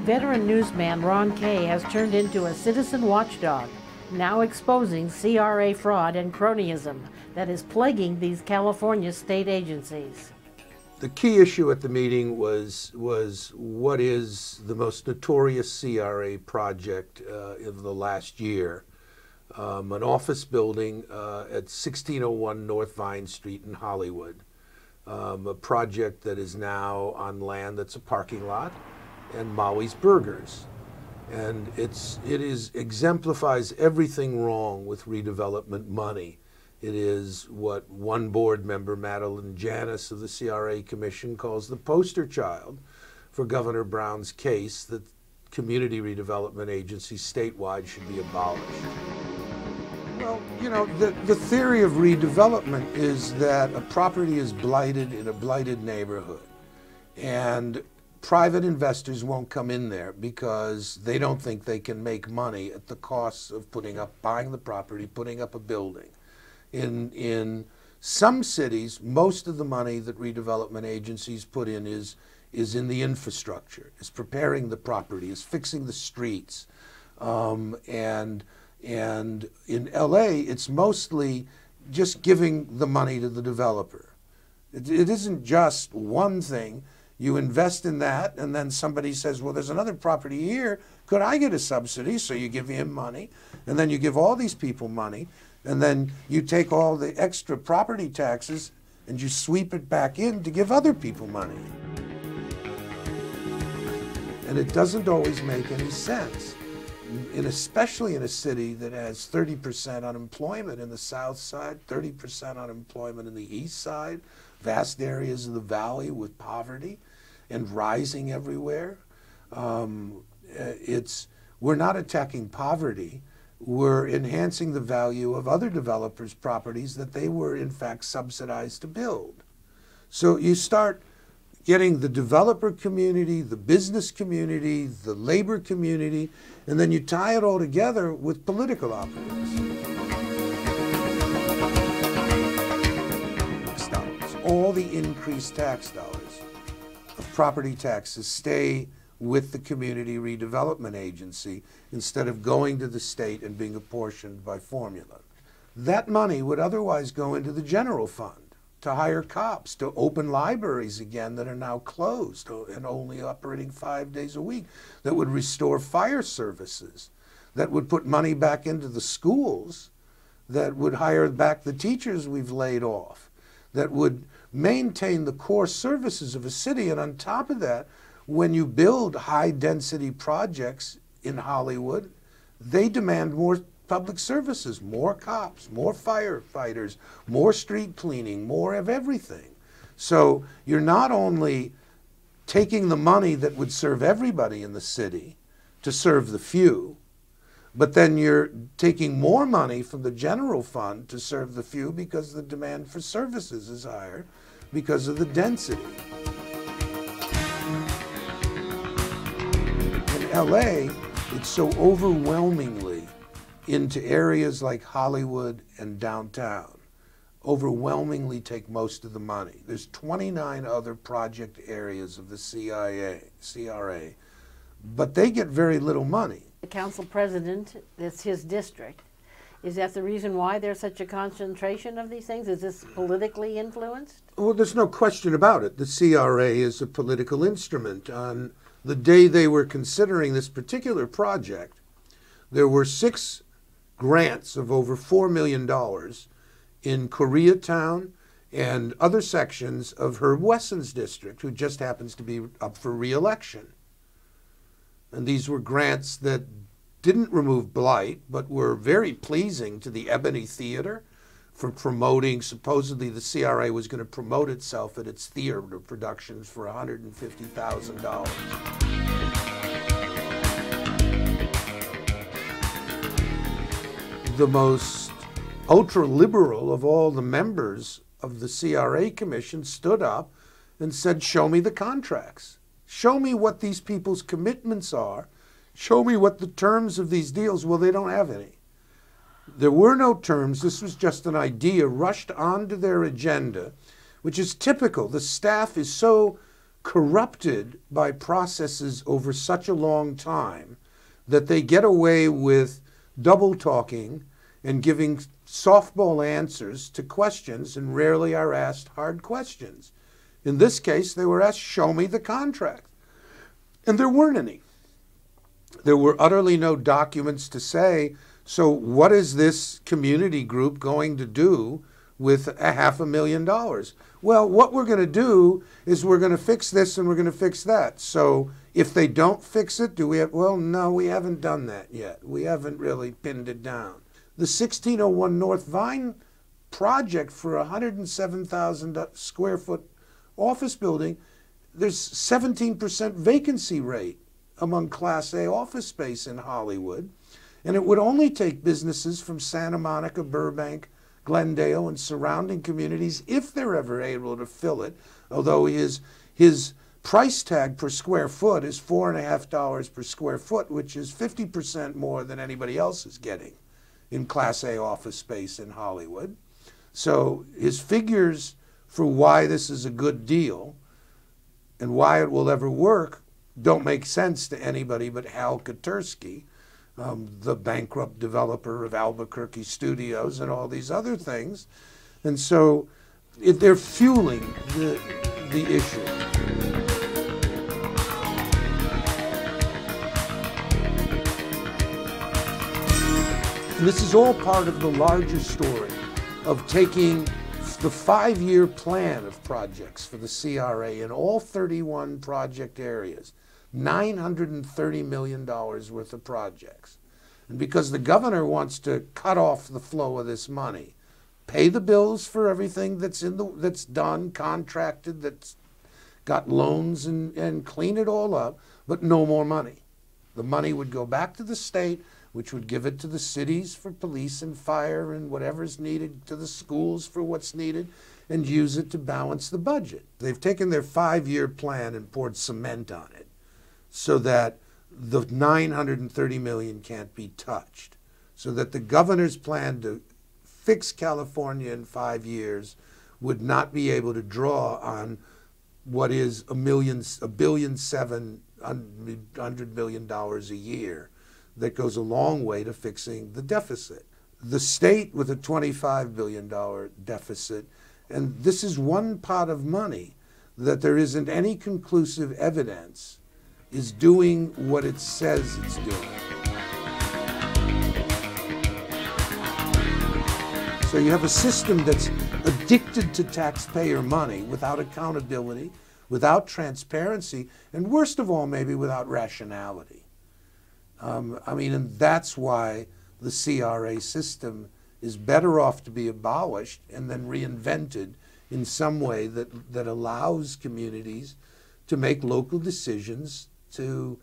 Veteran newsman Ron Kay has turned into a citizen watchdog, now exposing CRA fraud and cronyism that is plaguing these California state agencies. The key issue at the meeting was what is the most notorious CRA project of the last year. An office building at 1601 North Vine Street in Hollywood. A project that is now on land that's a parking lot and Maui's Burgers. And it exemplifies everything wrong with redevelopment money. It is what one board member, Madeline Janis of the CRA Commission, calls the poster child for Governor Brown's case that community redevelopment agencies statewide should be abolished. Well, you know, the theory of redevelopment is that a property is blighted in a blighted neighborhood, and private investors won't come in there because they don't think they can make money at the cost of buying the property, putting up a building. In some cities, most of the money that redevelopment agencies put in is in the infrastructure, is preparing the property, is fixing the streets. And in LA, it's mostly just giving the money to the developer. It isn't just one thing. You invest in that, and then somebody says, well, there's another property here. Could I get a subsidy? So you give him money, and then you give all these people money, and then you take all the extra property taxes and you sweep it back in to give other people money. And it doesn't always make any sense. Especially in a city that has 30% unemployment in the south side, 30% unemployment in the east side, vast areas of the valley with poverty and rising everywhere. We're not attacking poverty. We're enhancing the value of other developers' properties that they were in fact subsidized to build. So you start getting the developer community, the business community, the labor community, and then you tie it all together with political operatives. All the increased tax dollars of property taxes stay with the Community Redevelopment Agency instead of going to the state and being apportioned by formula. That money would otherwise go into the general fund to hire cops, to open libraries again that are now closed and only operating 5 days a week, that would restore fire services, that would put money back into the schools, that would hire back the teachers we've laid off, that would maintain the core services of a city. And on top of that, when you build high-density projects in Hollywood, they demand more public services, more cops, more firefighters, more street cleaning, more of everything. So you're not only taking the money that would serve everybody in the city to serve the few, but then you're taking more money from the general fund to serve the few because the demand for services is higher because of the density. In LA, it's so overwhelmingly into areas like Hollywood and downtown, overwhelmingly take most of the money. There's 29 other project areas of the CRA, but they get very little money. The council president, that's his district. Is that the reason why there's such a concentration of these things? Is this politically influenced? Well, there's no question about it. The CRA is a political instrument. On the day they were considering this particular project, there were 6 grants of over $4 million in Koreatown and other sections of Herb Wesson's district, who just happens to be up for re-election. And these were grants that didn't remove blight, but were very pleasing to the Ebony Theater for promoting, supposedly the CRA was going to promote itself at its theater productions for $150,000. The most ultra-liberal of all the members of the CRA Commission stood up and said, show me the contracts. Show me what these people's commitments are. Show me what the terms of these deals. Well, they don't have any. There were no terms. This was just an idea rushed onto their agenda, which is typical. The staff is so corrupted by processes over such a long time that they get away with double talking and giving softball answers to questions and rarely are asked hard questions. In this case, they were asked, show me the contract. And there weren't any. There were utterly no documents to say, so what is this community group going to do with $500,000? Well, what we're going to do is we're going to fix this and we're going to fix that. So if they don't fix it, do we have, well, no, we haven't done that yet. We haven't really pinned it down. The 1601 North Vine project for a 107,000 square foot office building, there's 17% vacancy rate among Class A office space in Hollywood. And it would only take businesses from Santa Monica, Burbank, Glendale, and surrounding communities if they're ever able to fill it, although his price tag per square foot is $4.50 per square foot, which is 50% more than anybody else is getting in Class A office space in Hollywood. So his figures for why this is a good deal and why it will ever work don't make sense to anybody but Hal Koterski, the bankrupt developer of Albuquerque Studios and all these other things. And so they're fueling the issue. And this is all part of the larger story of taking the 5-year plan of projects for the CRA in all 31 project areas, $930 million worth of projects. And because the governor wants to cut off the flow of this money, pay the bills for everything that's done, contracted, that's got loans, and clean it all up, but no more money. The money would go back to the state, which would give it to the cities for police and fire and whatever's needed, to the schools for what's needed, and use it to balance the budget. They've taken their 5-year plan and poured cement on it so that the $930 million can't be touched, so that the governor's plan to fix California in 5 years would not be able to draw on what is $1.7 billion a year. That goes a long way to fixing the deficit. The state with a $25 billion deficit, and this is one pot of money that there isn't any conclusive evidence is doing what it says it's doing. So you have a system that's addicted to taxpayer money without accountability, without transparency, and worst of all, maybe without rationality. And that's why the CRA system is better off to be abolished and then reinvented in some way that allows communities to make local decisions to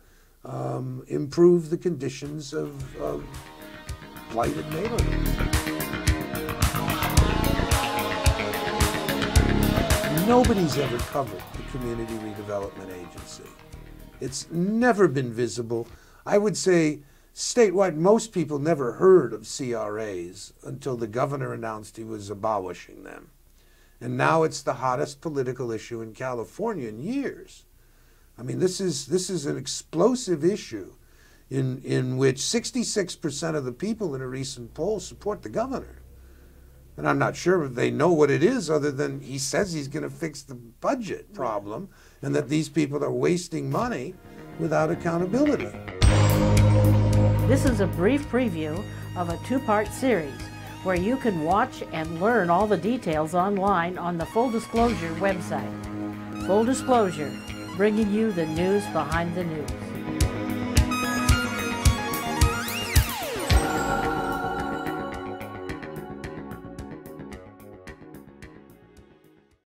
improve the conditions of blighted neighborhoods. Nobody's ever covered the Community Redevelopment Agency. It's never been visible. I would say statewide, most people never heard of CRAs until the governor announced he was abolishing them. And now it's the hottest political issue in California in years. I mean, this is an explosive issue in which 66% of the people in a recent poll support the governor. And I'm not sure if they know what it is other than he says he's going to fix the budget problem and that these people are wasting money without accountability. This is a brief preview of a 2-part series where you can watch and learn all the details online on the Full Disclosure website. Full Disclosure, bringing you the news behind the news.